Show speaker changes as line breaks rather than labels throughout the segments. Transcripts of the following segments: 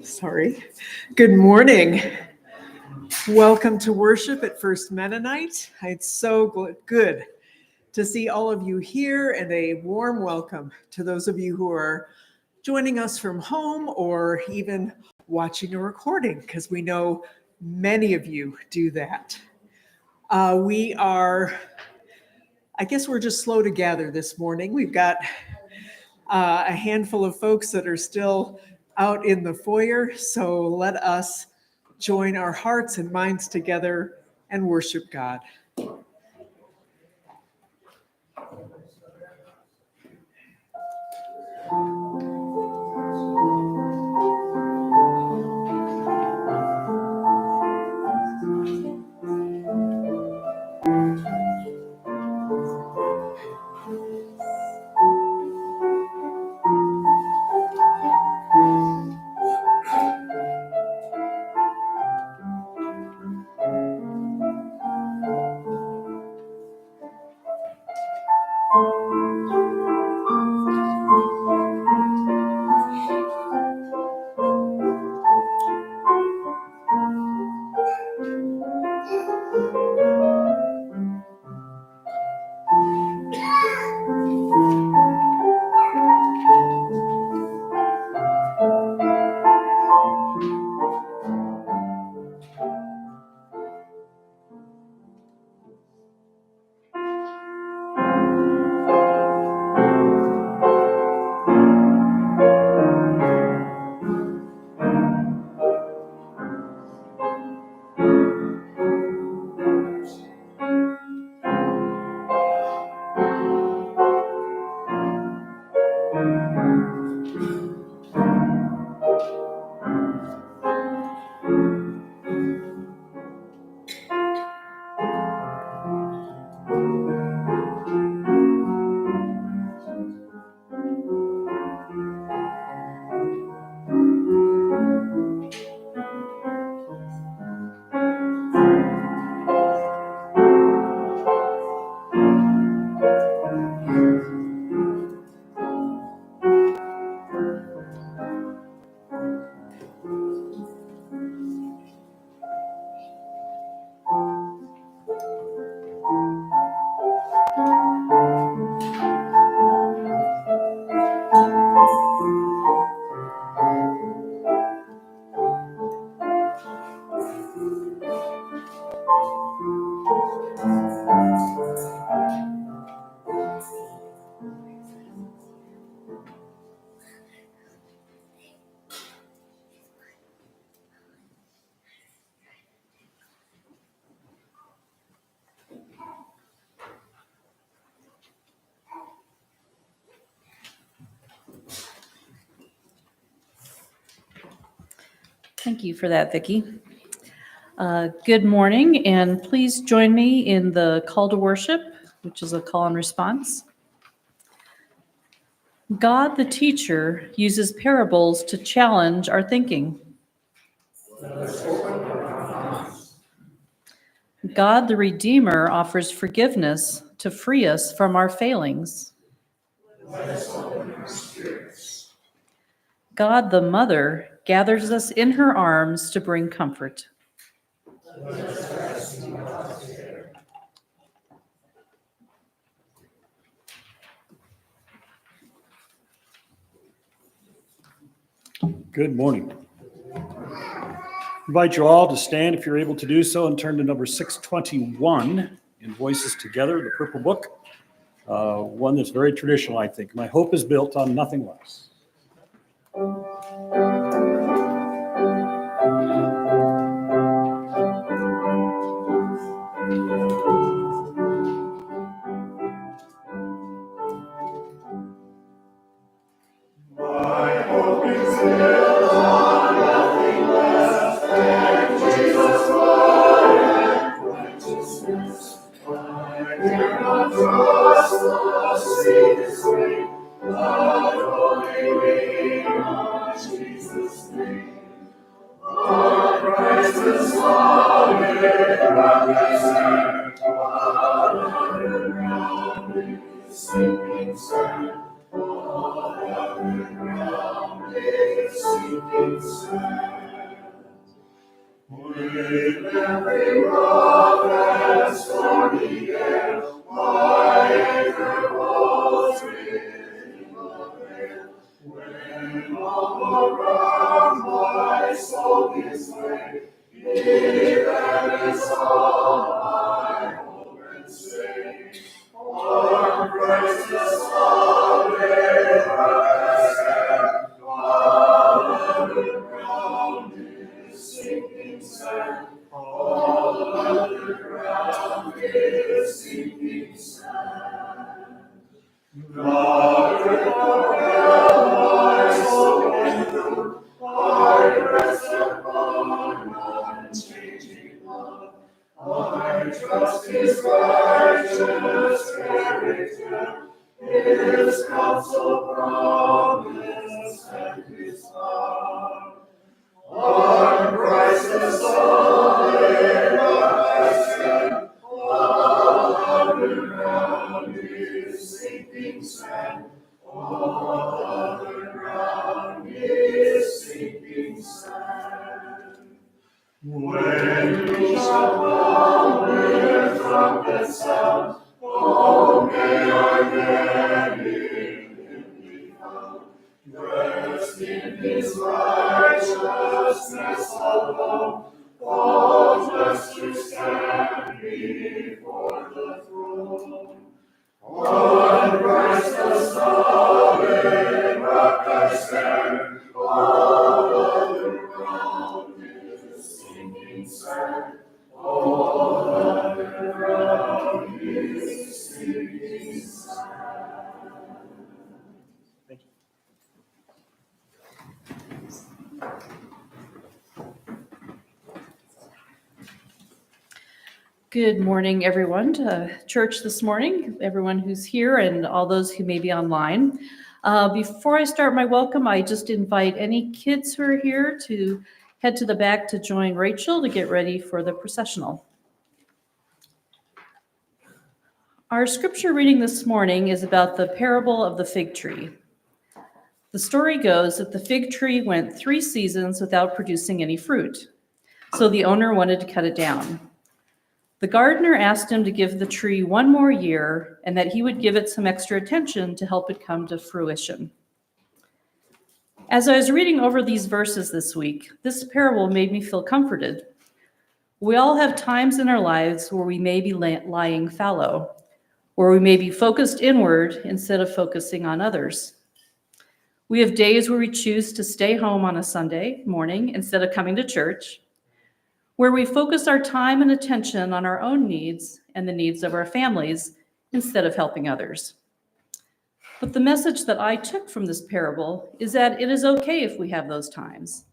Sorry. Good morning. Welcome to worship at First Mennonite. It's so good to see all of you here, and a warm welcome to those of you who are joining us from home or even watching a recording, because we know many of you do that. I guess we're just slow to gather this morning. We've got a handful of folks that are still out in the foyer, so let us join our hearts and minds together and worship God.
Thank you for that, Vicki. Good morning, and please join me in the call to worship, which is a call and response. God, the teacher, uses parables to challenge our thinking. God, the Redeemer, offers forgiveness to free us from our failings. God, the Mother, gathers us in her arms to bring comfort.
Good morning. I invite you all to stand if you're able to do so and turn to number 621 in Voices Together, the Purple Book, one that's very traditional, I think. My hope is built on nothing less.
Trust the His way, but only lean on Jesus' name. On Christ the solid rock I stand, all other ground is sinking sand. All other ground is sinking sand. With every rock and stormy air, my anchor holds within the veil. When all around my soul gives way, that is all I hope and say. On Christ the solid rock I stand, all other ground is sinking sand. All other ground is sinking sand. God forever my soul can through, I rest upon unchanging love. I trust His righteous character, His counsel, promise, and His love. On Christ the solid rock I stand, all other ground is sinking sand. All other ground is sinking sand. When we shall come with trumpet sound, oh, may our dead in Him be found. Dressed in His righteousness alone, all just to stand before the throne. On Christ the solid rock I stand, all other ground is sinking sand. All other ground is sinking sand.
Thank you.
Good morning, everyone, to church this morning, everyone who's here and all those who may be online. Before I start my welcome, I just invite any kids who are here to head to the back to join Rachel to get ready for the processional. Our scripture reading this morning is about the parable of the fig tree. The story goes that the fig tree went 3 seasons without producing any fruit, so the owner wanted to cut it down. The gardener asked him to give the tree 1 more year and that he would give it some extra attention to help it come to fruition. As I was reading over these verses this week, this parable made me feel comforted. We all have times in our lives where we may be lying fallow, where we may be focused inward instead of focusing on others. We have days where we choose to stay home on a Sunday morning instead of coming to church, where we focus our time and attention on our own needs and the needs of our families instead of helping others. But the message that I took from this parable is that it is okay if we have those times,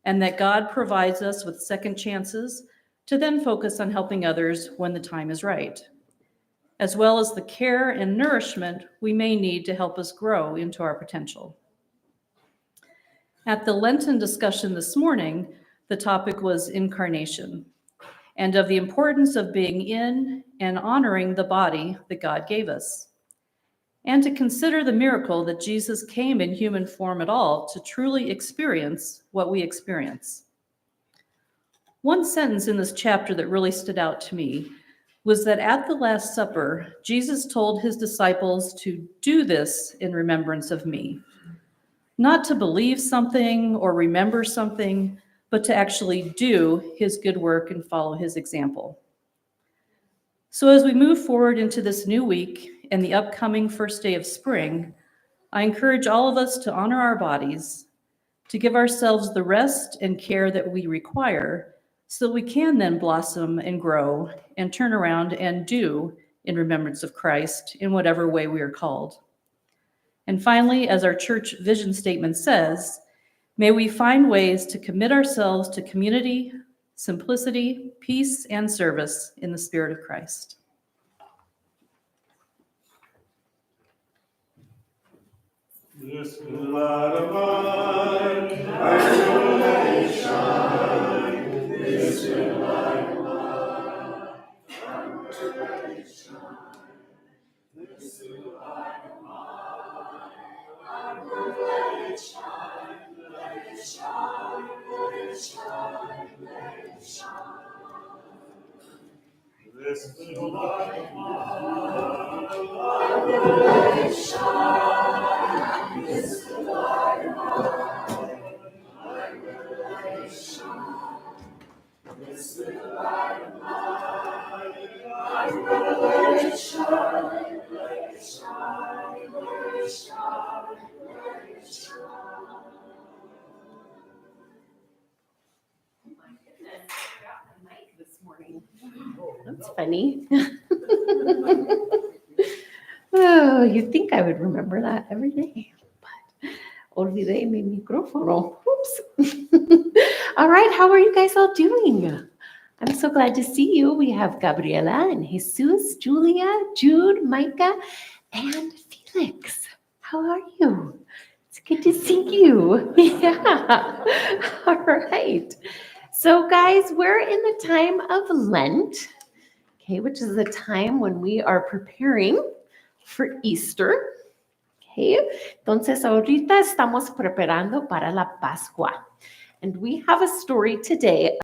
and that God provides us with second chances to then focus on helping others when the time is right, as well as the care and nourishment we may need to help us grow into our potential. At the Lenten discussion this morning, the topic was incarnation and of the importance of being in and honoring the body that God gave us, and to consider the miracle that Jesus came in human form at all to truly experience what we experience. One sentence in this chapter that really stood out to me was that at the Last Supper, Jesus told his disciples to do this in remembrance of me. Not to believe something or remember something, but to actually do his good work and follow his example. So as we move forward into this new week and the upcoming first day of spring, I encourage all of us to honor our bodies, to give ourselves the rest and care that we require so we can then blossom and grow and turn around and do in remembrance of Christ in whatever way we are called. And finally, as our church vision statement says, may we find ways to commit ourselves to community, simplicity, peace, and service in the Spirit of Christ.
This little light of mine, I will let it shine. This little light of mine, I will let it shine. This little light of mine, I will let it shine. Let it shine, let it shine, let it shine. This little light of mine, I will let it shine. This little light of mine, I will let it shine. This little light of mine, I will let it shine. Let it shine, let it shine, let it shine.
Oh my goodness, I forgot my mic this morning. That's funny. Oh, you'd think I would remember that every day, but olvidé mi micrófono. Oops. All right, how are you guys all doing? I'm so glad to see you. We have Gabriela and Jesus, Julia, Jude, Micah, and Felix. How are you? It's good to see you. Yeah. All right. So guys, we're in the time of Lent, okay, which is the time when we are preparing for Easter. Okay, entonces ahorita estamos preparando para la Pascua. And we have a story today